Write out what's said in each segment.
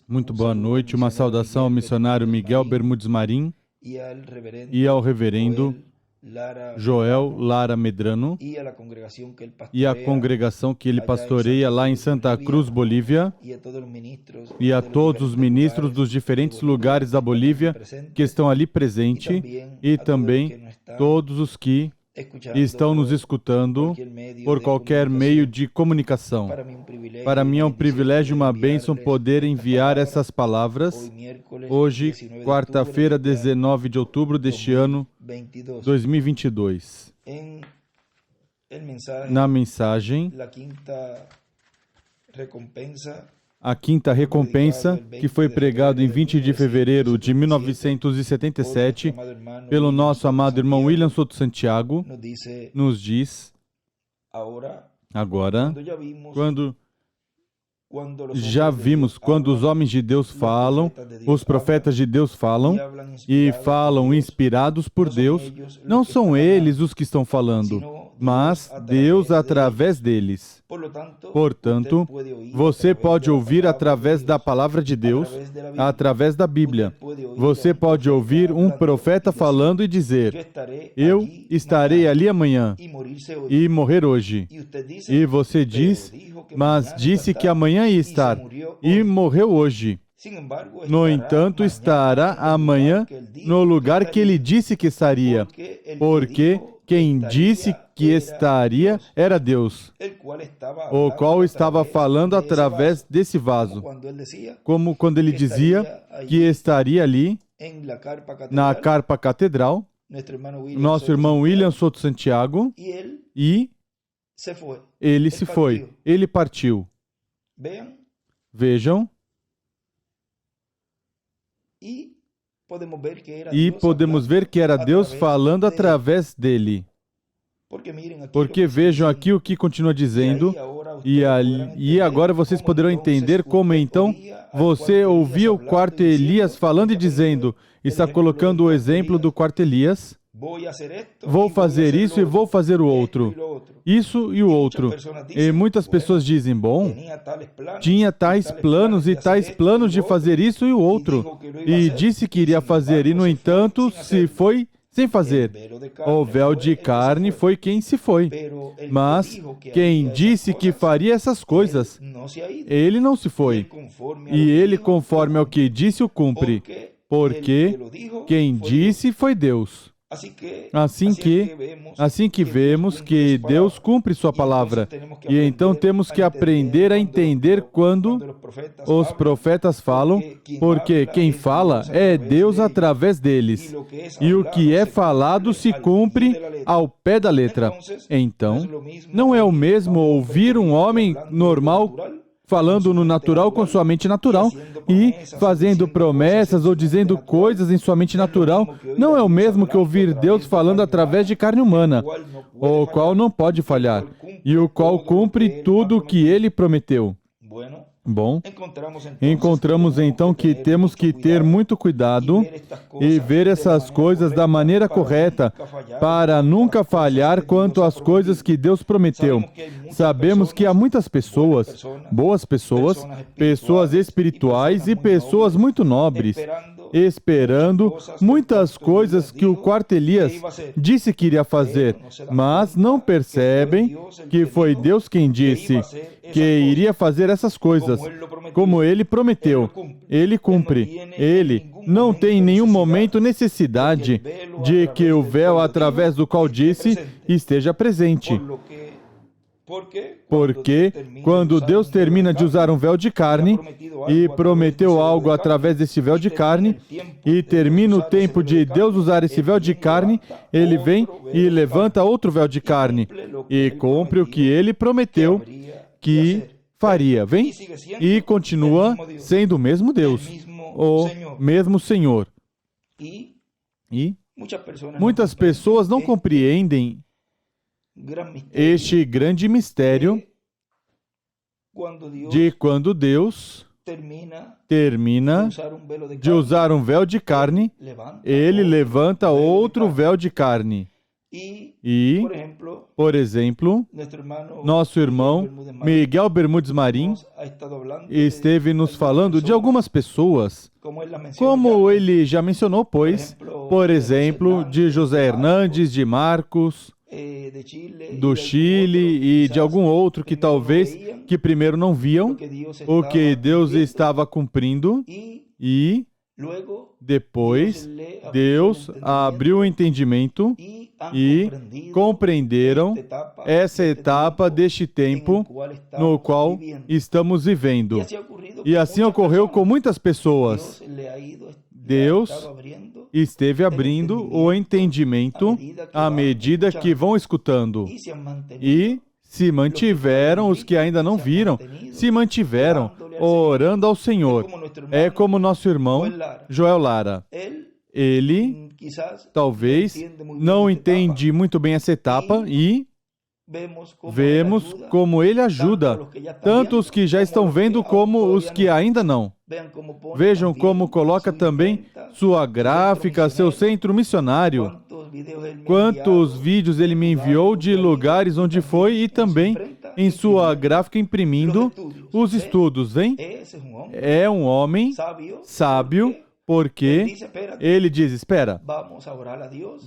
Muito boa noite, uma saudação ao missionário Miguel Bermudes Marim e ao reverendo Joel Lara Medrano e à congregação que ele pastoreia lá em Santa Cruz, Bolívia, e a todos os ministros dos diferentes lugares da Bolívia que estão ali presentes e também todos os que estão nos escutando por qualquer meio de comunicação. Para mim é um privilégio e uma bênção poder enviar essas palavras hoje, quarta-feira, 19 de outubro deste ano 2022. Na mensagem, a quinta recompensa, que foi pregado em 20 de fevereiro de 1977 pelo nosso amado irmão William Soto Santiago, nos diz, agora, quando já vimos quando os homens de Deus falam, os profetas de Deus falam, e falam inspirados por Deus, não são eles os que estão falando, mas Deus através deles. Portanto, você pode ouvir através da palavra de Deus, através da Bíblia. Você pode ouvir um profeta falando e dizer, eu estarei ali amanhã e morrer hoje. E você diz, mas disse que amanhã ia estar e morreu hoje. No entanto, estará amanhã no lugar que ele disse que estaria, porque quem disse que estaria era Deus, o qual estava falando através desse vaso, como quando ele dizia que estaria ali na carpa catedral, nosso irmão William Soto Santiago, e ele se foi, ele partiu. Vejam, e podemos ver que era Deus falando através dele. Porque vejam aqui o que continua dizendo, e agora vocês poderão entender como então você ouvia o quarto Elias falando e dizendo, está colocando o exemplo do quarto Elias, vou fazer isso e vou fazer o outro, isso e o outro. E muitas pessoas dizem, bom, tinha tais planos e tais planos de fazer isso e o outro, e disse que iria fazer, e no entanto se foi sem fazer. O véu de carne foi quem se foi, mas quem disse que faria essas coisas, ele não se foi, e ele, conforme ao que disse, o cumpre, porque quem disse foi Deus. Assim que vemos que Deus cumpre sua palavra, e então temos que aprender a entender quando os profetas falam, porque quem fala é Deus através deles, e o que é falado se cumpre ao pé da letra. Então, não é o mesmo ouvir um homem normal falando no natural com sua mente natural e fazendo promessas ou dizendo coisas em sua mente natural, não é o mesmo que ouvir Deus falando através de carne humana, o qual não pode falhar, e o qual cumpre tudo o que ele prometeu. Bom, encontramos então que temos que ter muito cuidado e ver essas coisas da maneira correta para nunca falhar quanto às coisas que Deus prometeu. Sabemos que há muitas pessoas, boas pessoas, pessoas espirituais e pessoas muito nobres, esperando muitas coisas que o quarto Elias disse que iria fazer, mas não percebem que foi Deus quem disse que iria fazer essas coisas, como ele prometeu. Ele cumpre. Ele não tem em nenhum momento necessidade de que o véu através do qual disse esteja presente. Porque quando Deus termina de usar um véu de carne e prometeu algo através desse véu de carne, e termina o tempo de Deus usar esse véu de carne, ele vem e levanta outro véu de carne e cumpre o que ele prometeu que faria. Vem e continua sendo o mesmo Deus, o mesmo Senhor. E muitas pessoas não compreendem este grande mistério de quando Deus termina de usar um véu de carne, ele levanta outro véu de carne. E, por exemplo, nosso irmão Miguel Bermudes Marim esteve nos falando de algumas pessoas, como ele já mencionou, pois, por exemplo, de José Hernandes, de Marcos, do Chile e de algum outro que talvez, que primeiro não viam o que Deus estava cumprindo e depois Deus abriu o entendimento e compreenderam essa etapa deste tempo no qual estamos vivendo. E assim ocorreu com muitas pessoas. Deus esteve abrindo o entendimento à medida que vão escutando. E se mantiveram, os que ainda não viram, se mantiveram orando ao Senhor. É como nosso irmão Joel Lara. Ele talvez não entende muito bem essa etapa e vemos como ele ajuda tanto os que já estão vendo como os que ainda não. Vejam como coloca também sua gráfica, seu centro missionário. Quantos vídeos ele me enviou de lugares onde foi e também em sua gráfica imprimindo os estudos, vem? É um homem sábio, porque ele diz, espera,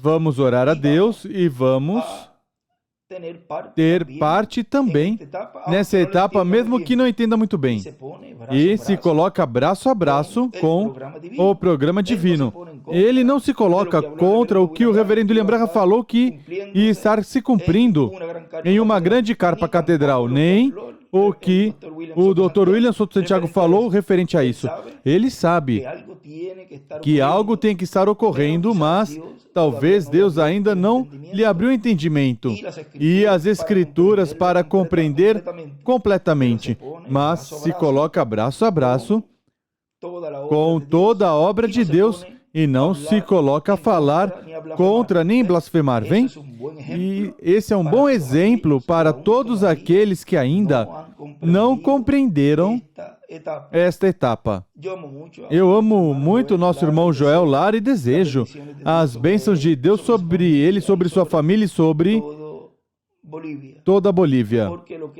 vamos orar a Deus e vamos ter parte também nessa etapa, mesmo que não entenda muito bem. E se coloca braço a braço com o programa divino. Ele não se coloca contra o que o reverendo William Branham falou que ia estar se cumprindo em uma grande carpa catedral, nem o que o Dr. William Souto Santiago falou referente a isso. Ele sabe que algo tem que estar ocorrendo, mas talvez Deus ainda não lhe abriu o entendimento e as escrituras para compreender completamente, mas se coloca braço a braço com toda a obra de Deus e não se coloca a falar contra nem blasfemar, vem? E esse é um bom exemplo para todos aqueles que ainda não compreenderam esta etapa. Eu amo muito o nosso irmão Joel Lara e desejo as bênçãos de Deus sobre ele, sobre sua família e sobre toda a Bolívia.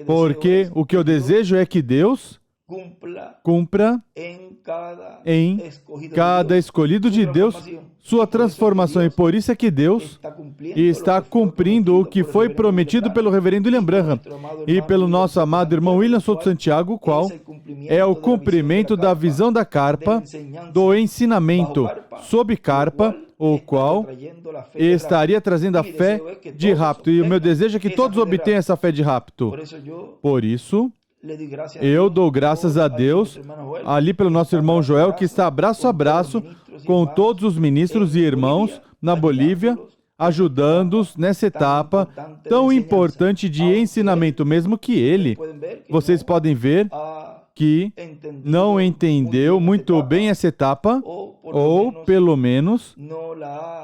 Porque o que eu desejo é que Deus cumpra em cada escolhido de Deus sua transformação. E por isso é que Deus está cumprindo o que foi prometido pelo reverendo William Branham e pelo nosso amado irmão William Souto Santiago, o qual é o cumprimento da visão da carpa, do ensinamento sob carpa, o qual estaria trazendo a fé de rapto. E o meu desejo é que todos obtenham essa fé de rapto. Por isso, eu dou graças a Deus ali pelo nosso irmão Joel, que está braço a braço com todos os ministros e irmãos na Bolívia, ajudando-os nessa etapa tão importante de ensinamento, mesmo que ele, vocês podem ver que não entendeu muito bem essa etapa, ou pelo menos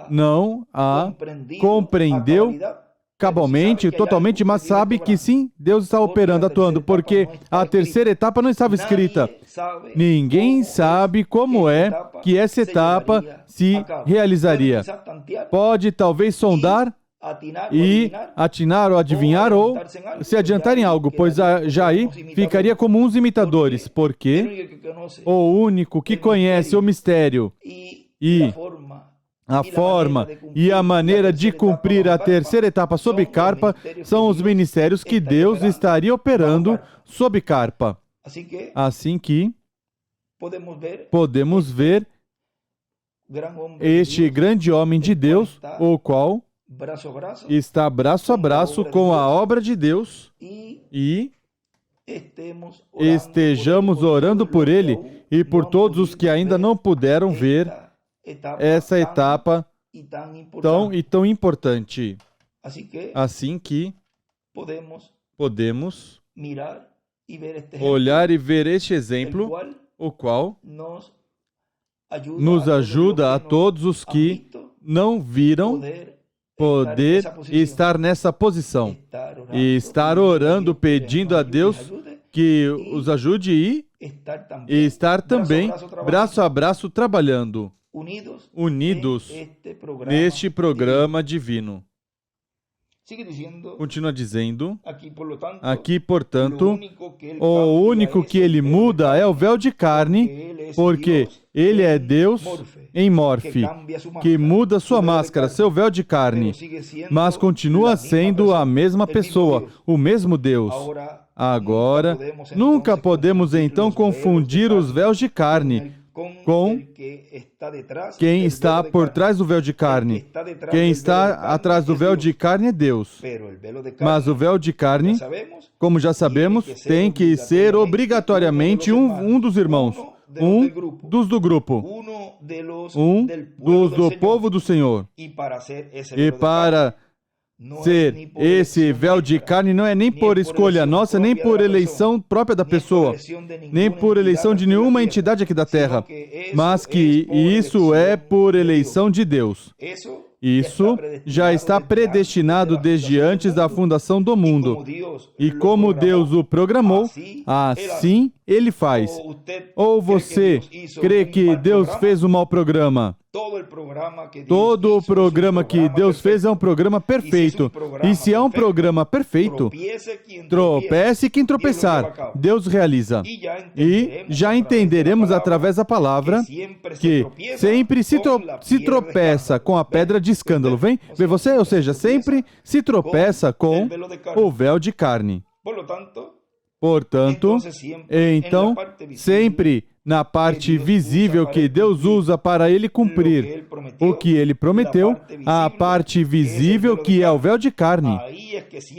não a compreendeu cabalmente, totalmente, mas sabe que sim, Deus está operando, atuando, porque a terceira etapa não estava escrita. Ninguém sabe como é que essa etapa se realizaria. Pode talvez sondar e atinar ou adivinhar ou se adiantar em algo, pois já aí ficaria como uns imitadores, porque o único que conhece o mistério e a forma e a maneira de cumprir a terceira etapa sob carpa são os ministérios que Deus estaria operando sob carpa. Assim que podemos ver este grande homem de Deus, o qual está braço a braço com a obra de Deus e estejamos orando por ele e por todos os que ainda não puderam ver essa etapa tão importante. Assim que podemos olhar e ver este exemplo, o qual nos ajuda a todos os que não viram poder estar nessa posição e estar orando, pedindo a Deus que os ajude e estar também braço a braço trabalhando, unidos neste programa divino. Continua dizendo, aqui, portanto, o único que ele muda é o véu de carne, porque ele é Deus em morfe, que muda sua máscara, seu véu de carne, mas continua sendo a mesma pessoa, o mesmo Deus. Agora, nunca podemos então confundir os véus de carne com quem está por trás do véu de carne. Quem está atrás do véu de carne é Deus. Mas o véu de carne, como já sabemos, tem que ser obrigatoriamente um dos irmãos, um dos do grupo, um dos do povo do Senhor. E para ser esse véu de carne não é nem por escolha nossa, nem por eleição própria da pessoa, nem por eleição de nenhuma entidade aqui da terra, mas que isso é por eleição de Deus. Isso já está predestinado desde antes da fundação do mundo. E como Deus o programou, assim Ele faz. Ou você crê que Deus fez um mau programa? Todo o programa que Deus fez é um programa perfeito. E se é um programa perfeito, tropece quem tropeçar, Deus realiza. E já entenderemos através da palavra que sempre se tropeça com a pedra de escândalo. Vem você? Ou seja, sempre se tropeça com o véu de carne. Portanto, então, sempre na parte visível que Deus usa para Ele cumprir o que Ele prometeu, a parte visível que é o véu de carne.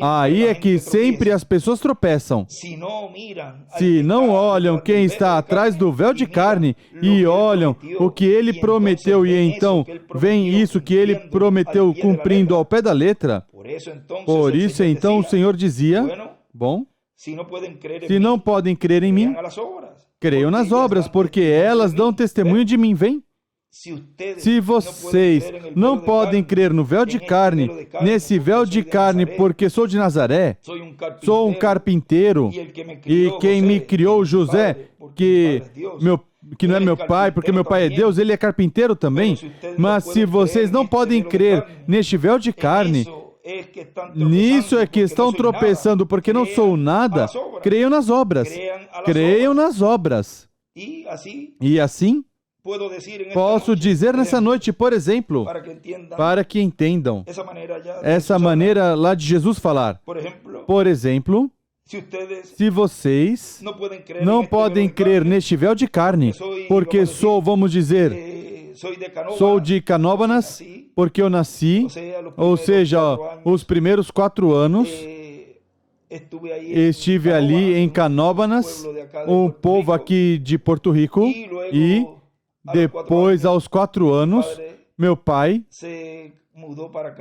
Aí é que sempre as pessoas tropeçam. Se não olham quem está atrás do véu de carne e olham o que Ele prometeu e então vem isso que Ele prometeu cumprindo ao pé da letra, por isso então o Senhor dizia, bom, se não podem crer em mim, creiam nas obras, porque elas dão testemunho de mim, vem? Se vocês não podem crer no véu de carne, nesse véu de carne porque sou de Nazaré, sou um carpinteiro, e quem me criou, José, que não é meu pai, porque meu pai é Deus, ele é carpinteiro também, mas se vocês não podem crer neste véu de carne, nisso é que estão tropeçando, porque não sou nada. Creiam nas obras. Creiam nas obras. E assim, posso dizer nessa noite, por exemplo, para que entendam, essa maneira lá de Jesus falar. Por exemplo, se vocês não podem crer neste véu de carne, porque sou, vamos dizer, sou de Canóbanas, porque eu nasci, ou seja, os primeiros 4 anos, estive ali em Canóbanas, um povo aqui de Porto Rico, e depois, aos 4 anos, meu pai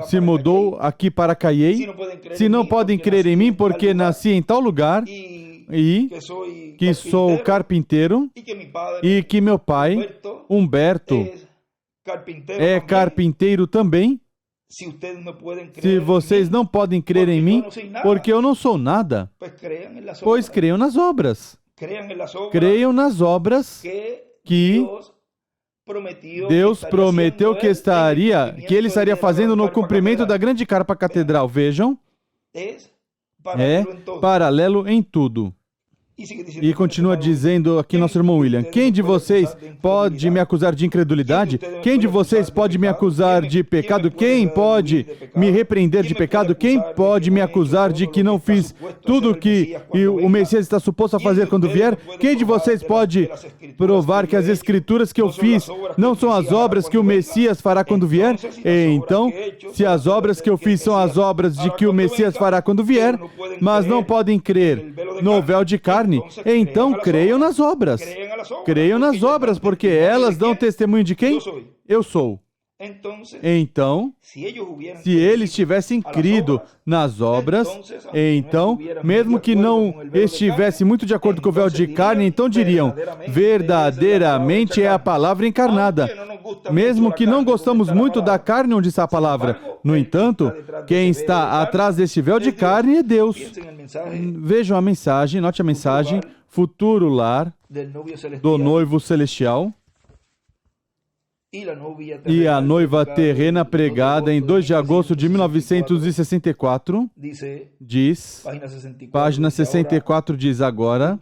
se mudou aqui para Caiei. Se não podem crer em mim, porque nasci em tal lugar, e que sou carpinteiro, e que meu pai, Humberto, é carpinteiro também. Se vocês não podem crer em mim, porque eu não sou nada, pois creiam nas obras. Creiam nas obras que Deus prometeu que Ele estaria fazendo no cumprimento da grande carpa catedral. Vejam, é paralelo em tudo. E continua dizendo aqui nosso irmão William, quem de vocês pode me acusar de incredulidade? Quem de vocês pode me acusar de pecado? Quem pode me repreender de pecado? Quem pode me acusar de que não fiz tudo o que o Messias está suposto a fazer quando vier? Quem de vocês pode provar que as escrituras que eu fiz não são as obras que o Messias fará quando vier? Então, se as obras que eu fiz são as obras de que o Messias fará quando vier, mas não podem crer no véu de carne, então creiam nas obras. Creiam nas obras, porque elas dão testemunho de quem? Eu sou. Então, se eles tivessem crido nas obras, então, mesmo que não estivesse muito de acordo com o véu de carne, então diriam, verdadeiramente é a palavra encarnada. Mesmo que não gostamos muito da carne onde está a palavra. No entanto, quem está atrás deste véu de carne é Deus. Vejam a mensagem, note a mensagem, futuro lar do noivo celestial. E a noiva terrena pregada em 2 de agosto de 1964 diz, página 64 diz agora,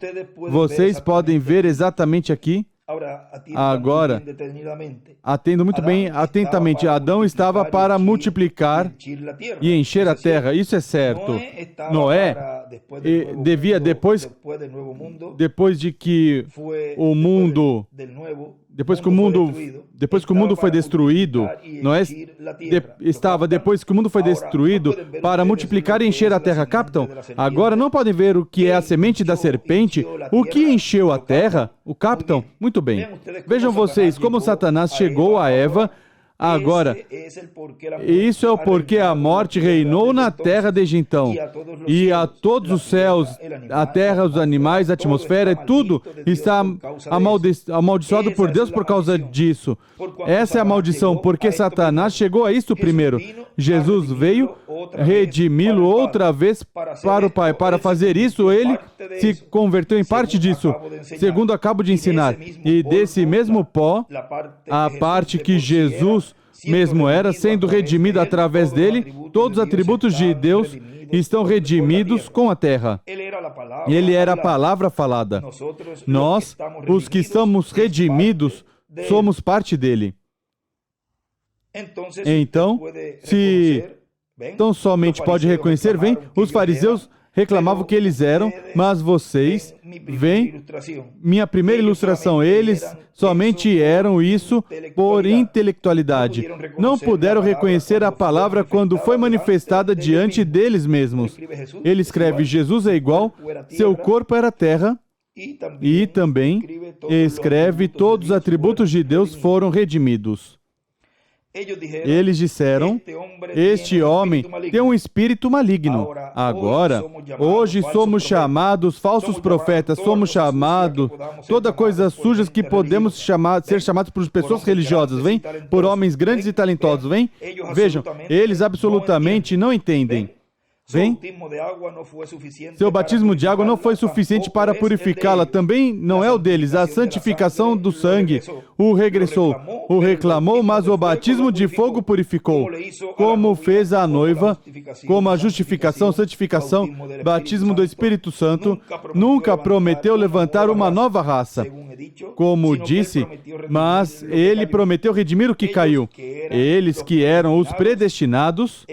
vocês podem ver exatamente aqui. Agora, atendo muito bem, atentamente, Adão estava para multiplicar e encher a terra, isso é certo. Noé devia, depois de que o mundo... Depois que o mundo foi destruído, Noé estava, depois que o mundo foi destruído, para multiplicar e encher a terra. Captam? Agora não podem ver o que é a semente da serpente, o que encheu a terra. O captam? Muito bem. Vejam vocês como Satanás chegou a Eva. Agora, isso é o porquê a morte reinou na terra desde então. E a todos os céus, a terra, os animais, a atmosfera, tudo está amaldiçoado por Deus por causa disso. Essa é a maldição, porque Satanás chegou a isso primeiro. Jesus veio redimi-lo outra vez para o Pai. Para fazer isso, ele se converteu em parte disso, segundo acabo de ensinar. E desse mesmo pó, a parte que Jesus mesmo era, sendo redimido através dele, todos os atributos de Deus estão redimidos com a terra. Ele era a palavra falada. Nós, os que estamos redimidos, somos parte dele. Então, se tão somente pode reconhecer, vem, os fariseus reclamavam que eles eram, mas vocês, vem, minha primeira ilustração, eles somente eram isso por intelectualidade. Não puderam reconhecer a palavra quando foi manifestada diante deles mesmos. Ele escreve, Jesus é igual, seu corpo era terra, e também escreve, todos os atributos de Deus foram redimidos. Eles disseram, este homem tem um espírito maligno. Agora, hoje somos chamados falsos profetas, somos chamados, toda coisa sujas que podemos ser chamados por pessoas religiosas, vem? Por homens grandes e talentosos, vem? Vejam, eles absolutamente não entendem. Vem? Seu batismo de água não foi suficiente para purificá-la. Também não é o deles. A santificação do sangue o regressou, o reclamou, mas o batismo de fogo purificou. Como fez a noiva, como a justificação, santificação, batismo do Espírito Santo, nunca prometeu levantar uma nova raça. Como disse, mas ele prometeu redimir o que caiu. Eles que eram os predestinados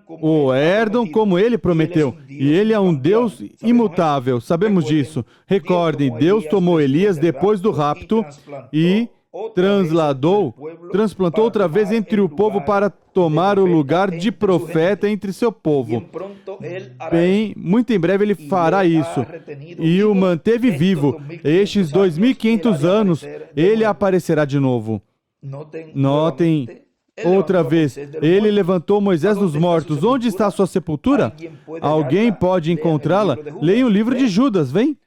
o herdam como ele prometeu. E ele é um Deus imutável, sabemos disso. Recordem, Deus tomou Elias depois do rapto e transplantou outra vez entre o povo para tomar o lugar de profeta entre seu povo. Bem, muito em breve ele fará isso. E o manteve vivo. Estes 2.500 anos, ele aparecerá de novo. Notem... Outra vez, ele levantou Moisés dos mortos. Onde está a sua sepultura? Alguém pode encontrá-la? Leia o livro de Judas, vem?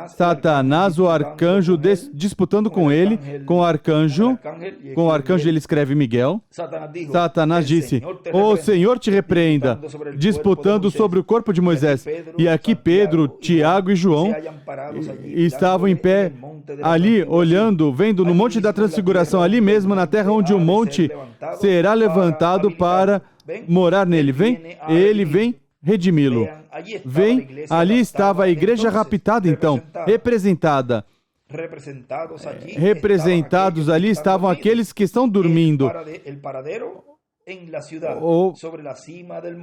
Satanás, o arcanjo, disputando com ele, com o arcanjo ele escreve Miguel. Satanás disse, o Senhor te repreenda, disputando sobre o corpo de Moisés. E aqui Pedro, Tiago e João estavam em pé, ali, olhando, vendo no Monte da Transfiguração, ali mesmo na terra onde o monte será levantado para morar nele. Vem, ele vem redimi-lo. Vem, ali estava a igreja raptada então, representada. Representados ali estavam aqueles que estão dormindo. O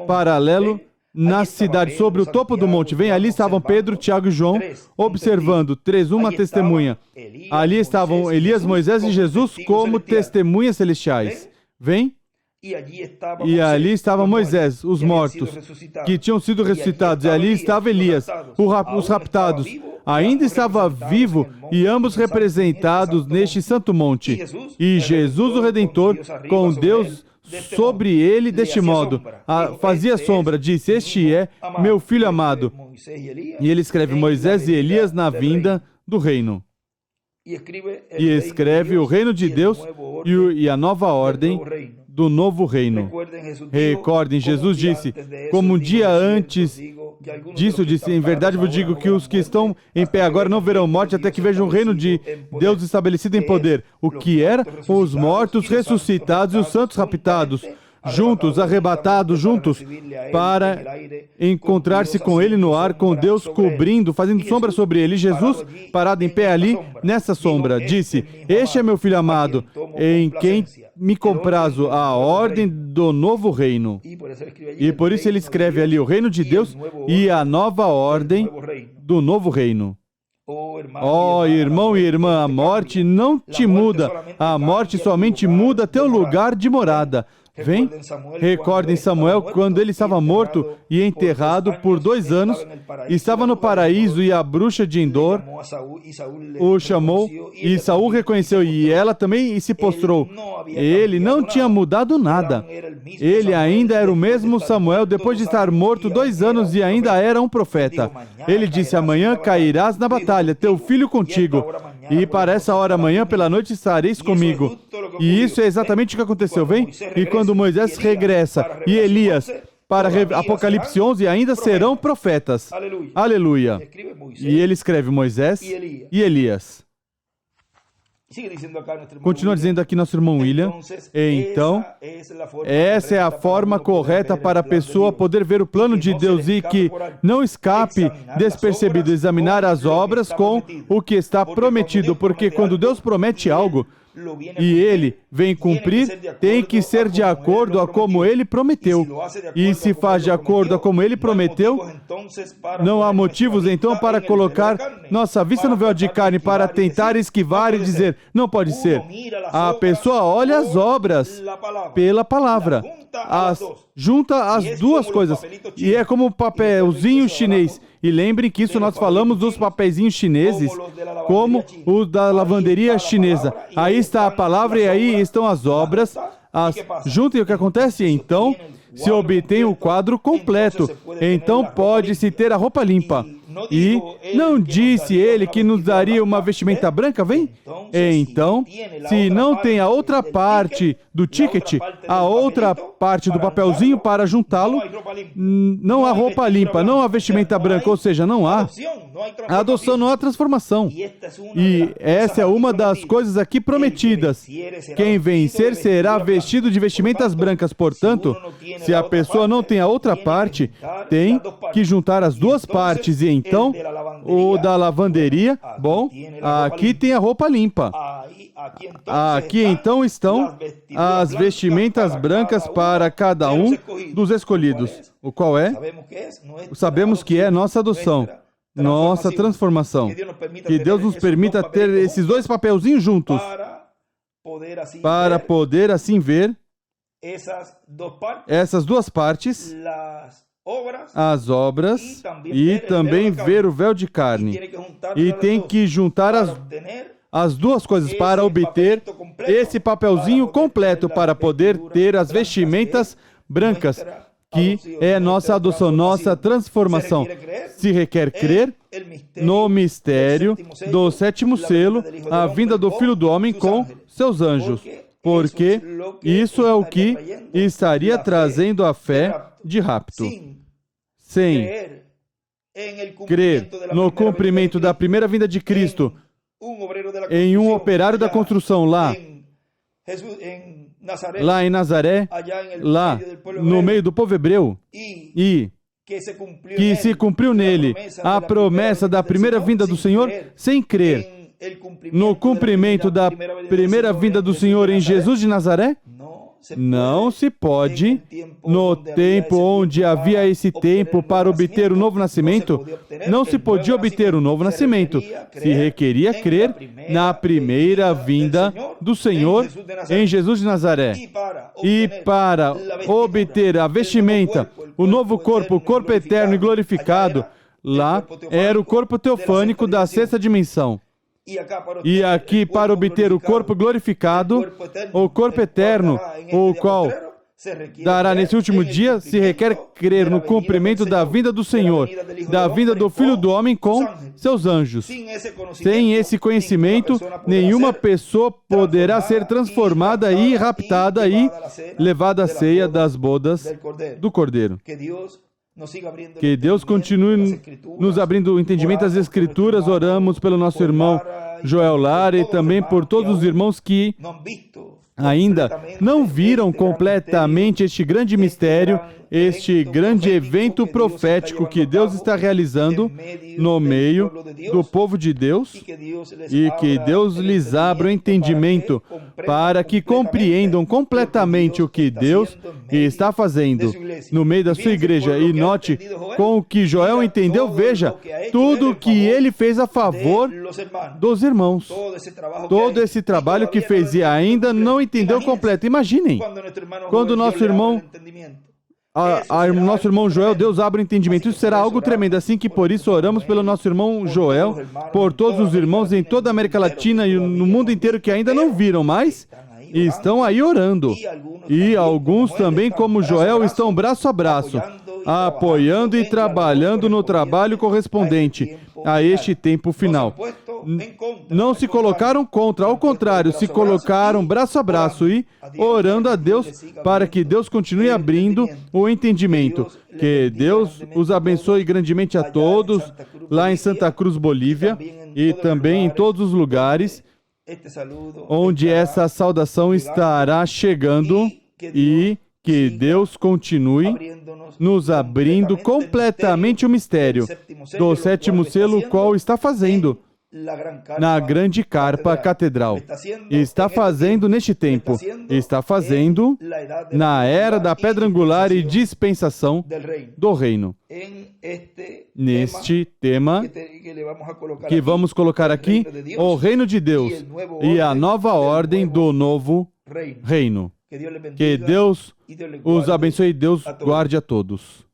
paralelo na cidade, sobre o topo do monte. Vem, ali estavam Pedro, Tiago e João, observando. 3, uma testemunha. Ali estavam Elias, Moisés e Jesus como testemunhas celestiais. Vem. E ali estava Moisés, os mortos, que tinham sido ressuscitados. E ali estava Elias, os raptados. Ainda estava vivo e ambos representados neste santo monte. E Jesus, o Redentor, com Deus sobre ele deste modo, fazia sombra, disse, este é meu filho amado. E ele escreve Moisés e Elias na vinda do reino. E escreve o reino de Deus e a nova ordem do novo reino. Recordem, Jesus disse, como um dia antes disso, disse, em verdade vos digo que os que estão em pé agora não verão morte até que vejam o reino de Deus estabelecido em poder. O que era? Os mortos ressuscitados e os santos raptados, juntos, arrebatados juntos, para encontrar-se com Ele no ar, com Deus cobrindo, fazendo sombra sobre Ele. Jesus, parado em pé ali, nessa sombra, disse, este é meu Filho amado, em quem me comprazo, a ordem do novo reino. E por isso ele escreve ali o reino de Deus e a nova ordem do novo reino. Oh, irmão e irmã, a morte não te muda, a morte somente muda teu lugar de morada. Vem, recordem Samuel, quando ele estava morto e enterrado por 2 anos, estava no paraíso e a bruxa de Endor o chamou e Saul reconheceu e ela também se prostrou. Ele não tinha mudado nada. Ele ainda era o mesmo Samuel depois de estar morto 2 anos e ainda era um profeta. Ele disse, amanhã cairás na batalha, teu filho contigo. E para essa hora amanhã, pela noite, estareis comigo. E isso é exatamente o que aconteceu, vem? E quando Moisés regressa e Elias para Apocalipse 11, ainda serão profetas. Aleluia. E ele escreve Moisés e Elias. Continua dizendo aqui nosso irmão William. Então, essa é a forma correta para a pessoa poder ver o plano de Deus e que não escape despercebido, examinar as obras com o que está prometido, porque quando Deus promete algo e Ele vem cumprir, tem que ser de acordo a como Ele prometeu. E se faz de acordo a como Ele prometeu, não há motivos então para colocar nossa vista no véu de carne, para tentar esquivar e dizer, não pode ser. A pessoa olha as obras pela palavra, junta as duas coisas. E é como um papelzinho chinês. E lembrem que isso nós falamos dos papeizinhos chineses, como o da lavanderia chinesa. Aí está a palavra e aí estão as obras. Juntem o que acontece? Então, se obtém o quadro completo. Então, pode-se ter a roupa limpa. E não disse ele que nos daria uma vestimenta branca, vem? Então, se não tem a outra parte do ticket, a outra parte do papelzinho para juntá-lo, não há roupa limpa, não há vestimenta branca, ou seja, não há adoção, não há transformação. E essa é uma das coisas aqui prometidas. Quem vencer será vestido de vestimentas brancas. Portanto, se a pessoa não tem a outra parte, tem que juntar as duas partes. E então, o da lavanderia, bom, aqui tem a roupa limpa. Aqui então estão as vestimentas brancas para cada um dos escolhidos. O qual é? Sabemos que é nossa adoção, nossa transformação. Que Deus nos permita ter esses dois papelzinhos juntos para poder assim ver essas duas partes, as obras, e também ver o véu de carne. E tem que juntar as duas coisas para obter esse papelzinho completo, para poder ter as vestimentas brancas, que é nossa adoção, nossa transformação. Se requer crer no mistério do 7º selo, a vinda do Filho do Homem com seus anjos, porque isso é o que estaria trazendo a fé de rapto. Sem crer no cumprimento da primeira vinda de Cristo, em um operário da construção lá em Nazaré, lá no meio do povo hebreu, e que se cumpriu nele a promessa da primeira vinda do Senhor, sem crer no cumprimento da primeira vinda do Senhor em Jesus de Nazaré, não se pode, no tempo onde havia esse tempo para obter o novo nascimento, não se podia obter o novo nascimento. Se requeria crer na primeira vinda do Senhor em Jesus de Nazaré. E para obter a vestimenta, o novo corpo, o corpo eterno e glorificado, lá era o corpo teofânico da 6ª dimensão. E aqui, para obter o corpo glorificado, o corpo eterno, o qual dará nesse último dia se requer crer no cumprimento da vinda do Senhor, da vinda do Filho do Homem com seus anjos. Sem esse conhecimento, nenhuma pessoa poderá ser transformada e raptada e levada à ceia das bodas do Cordeiro. Que Deus continue nos abrindo o entendimento das Escrituras. Oramos pelo nosso irmão Joel Lara e também por todos os irmãos que ainda não viram completamente este grande mistério, este grande evento profético que Deus está realizando no meio do povo de Deus, e que Deus lhes abra o entendimento para que compreendam completamente o que Deus está fazendo no meio da sua igreja. E note, com o que Joel entendeu, veja, tudo que ele fez a favor dos irmãos. Todo esse trabalho que fez e ainda não entendeu completo. Imaginem, quando nosso irmão Joel, Deus abre o entendimento. Isso será algo tremendo. Assim que por isso oramos pelo nosso irmão Joel, por todos os irmãos em toda a América Latina e no mundo inteiro que ainda não viram mais, e estão aí orando. E alguns também, como Joel, estão braço a braço, apoiando e trabalhando no trabalho correspondente a este tempo final. Não se colocaram contra, ao contrário, se colocaram braço a braço e orando a Deus para que Deus continue abrindo o entendimento. Que Deus os abençoe grandemente a todos, lá em Santa Cruz, Bolívia, e também em todos os lugares onde essa saudação estará chegando, e que Deus continue nos abrindo completamente o mistério do sétimo selo, qual está fazendo na grande carpa catedral. Está fazendo neste tempo. Está fazendo na era da pedra angular e dispensação do reino. Neste tema que vamos colocar aqui, o reino de Deus e a nova ordem do novo reino. Que Deus os abençoe e Deus guarde a todos.